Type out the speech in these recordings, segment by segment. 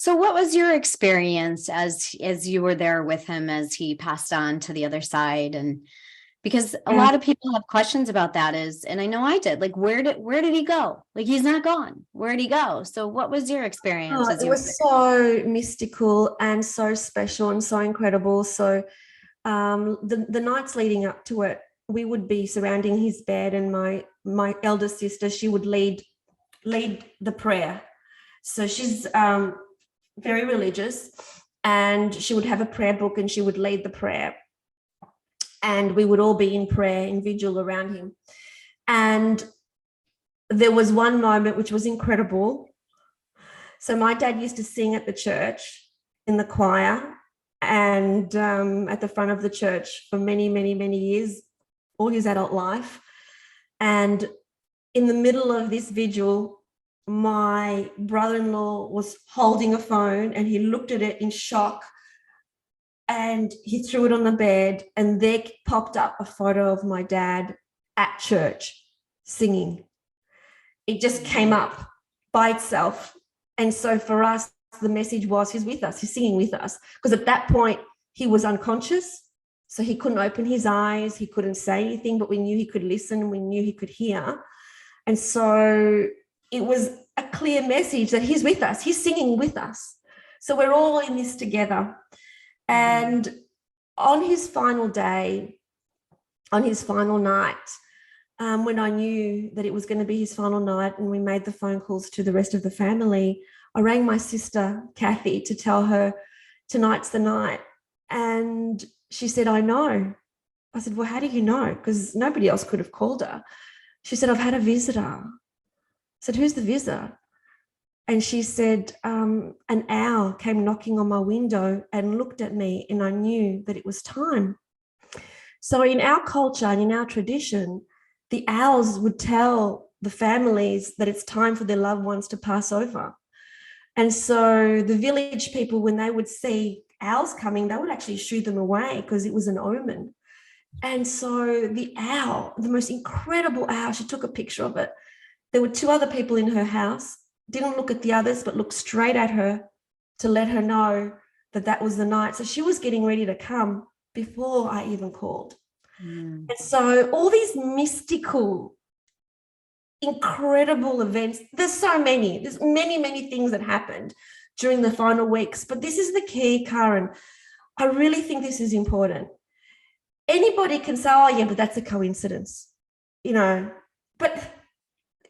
So what was your experience as you were there with him as he passed on to the other side? And because a Yeah. lot of people have questions about that is, and I know I did, like where did he go? Like he's not gone. Where'd he go? So what was your experience Oh, as it you were was there? so mystical and so special and so incredible. So the nights leading up to it, we would be surrounding his bed, and my elder sister, she would lead the prayer. So she's very religious, and she would have a prayer book, and she would lead the prayer, and we would all be in prayer in vigil around him. And there was one moment which was incredible. So my dad used to sing at the church in the choir, and at the front of the church for many, many, many years, all his adult life. And in the middle of this vigil, my brother-in-law was holding a phone, and he looked at it in shock, and he threw it on the bed, and there popped up a photo of my dad at church singing. It just came up by itself. And so for us, the message was he's with us, he's singing with us. Because at that point, he was unconscious. So he couldn't open his eyes, he couldn't say anything, but we knew he could listen, and we knew he could hear. And so it was a clear message that he's with us, he's singing with us. So we're all in this together. And on his final day, on his final night, when I knew that it was going to be his final night and we made the phone calls to the rest of the family, I rang my sister, Kathy, to tell her tonight's the night. And she said, I know. I said, well, how do you know? Because nobody else could have called her. She said, I've had a visitor. I said, who's the visitor? And she said, an owl came knocking on my window and looked at me, and I knew that it was time. So in our culture and in our tradition, the owls would tell the families that it's time for their loved ones to pass over. And so the village people, when they would see owls coming, they would actually shoo them away because it was an omen. And so the owl, the most incredible owl, she took a picture of it. There were two other people in her house, didn't look at the others, but looked straight at her to let her know that that was the night. So she was getting ready to come before I even called. Mm. And so all these mystical, incredible events, there's many, many things that happened during the final weeks. But this is the key, Caryn. I really think this is important. Anybody can say, oh, yeah, but that's a coincidence, but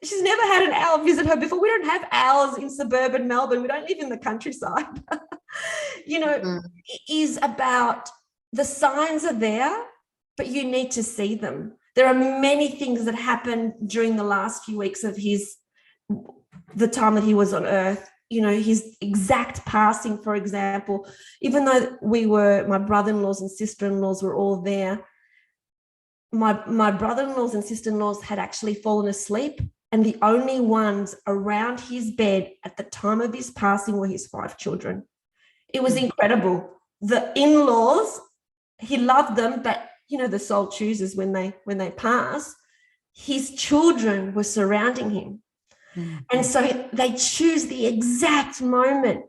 she's never had an owl visit her before. We don't have owls in suburban Melbourne. We don't live in the countryside. It is about the signs are there, but you need to see them. There are many things that happened during the last few weeks of the time that he was on earth. His exact passing, for example, even though my brother-in-laws and sister-in-laws were all there, my brother-in-laws and sister-in-laws had actually fallen asleep, and the only ones around his bed at the time of his passing were his 5 children. It was incredible. The in-laws, he loved them, but the soul chooses when they pass. His children were surrounding him. Mm-hmm. And so they choose the exact moment.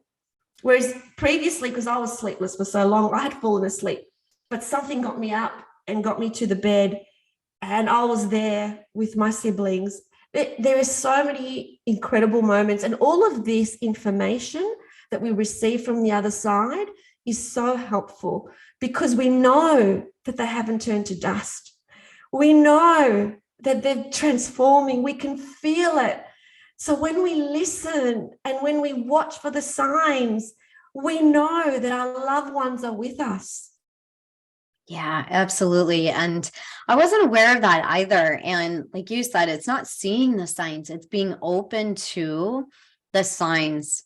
Whereas previously, because I was sleepless for so long, I had fallen asleep, but something got me up and got me to the bed, and I was there with my siblings. There are so many incredible moments, and all of this information that we receive from the other side is so helpful because we know that they haven't turned to dust. We know that they're transforming. We can feel it. So when we listen and when we watch for the signs, we know that our loved ones are with us. Yeah, absolutely. And I wasn't aware of that either. And like you said, it's not seeing the signs, it's being open to the signs.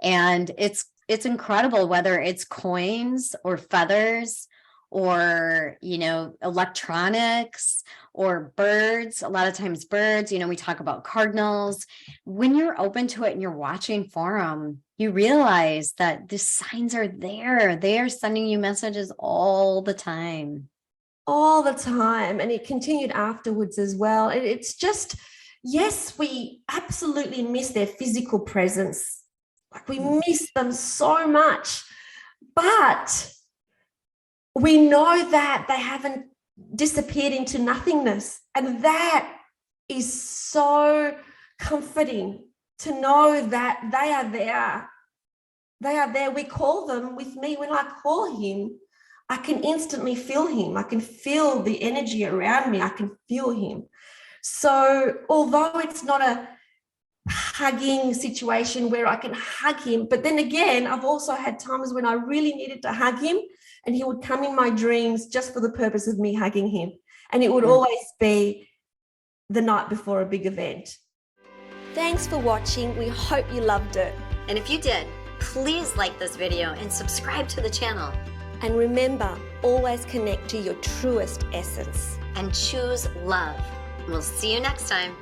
And it's incredible, whether it's coins or feathers or, electronics or birds. A lot of times birds, we talk about cardinals. When you're open to it and you're watching for them, you realize that the signs are there. They are sending you messages all the time. All the time. And it continued afterwards as well. It's just, yes, we absolutely miss their physical presence Like we miss them so much. But we know that they haven't disappeared into nothingness. And that is so comforting to know that they are there. They are there. We call them with me. When I call him, I can instantly feel him. I can feel the energy around me. I can feel him. So although it's not a hugging situation where I can hug him, but then again, I've also had times when I really needed to hug him and he would come in my dreams just for the purpose of me hugging him. And it would always be the night before a big event. Thanks for watching. We hope you loved it. And if you did, please like this video and subscribe to the channel. And remember, always connect to your truest essence. And choose love. We'll see you next time.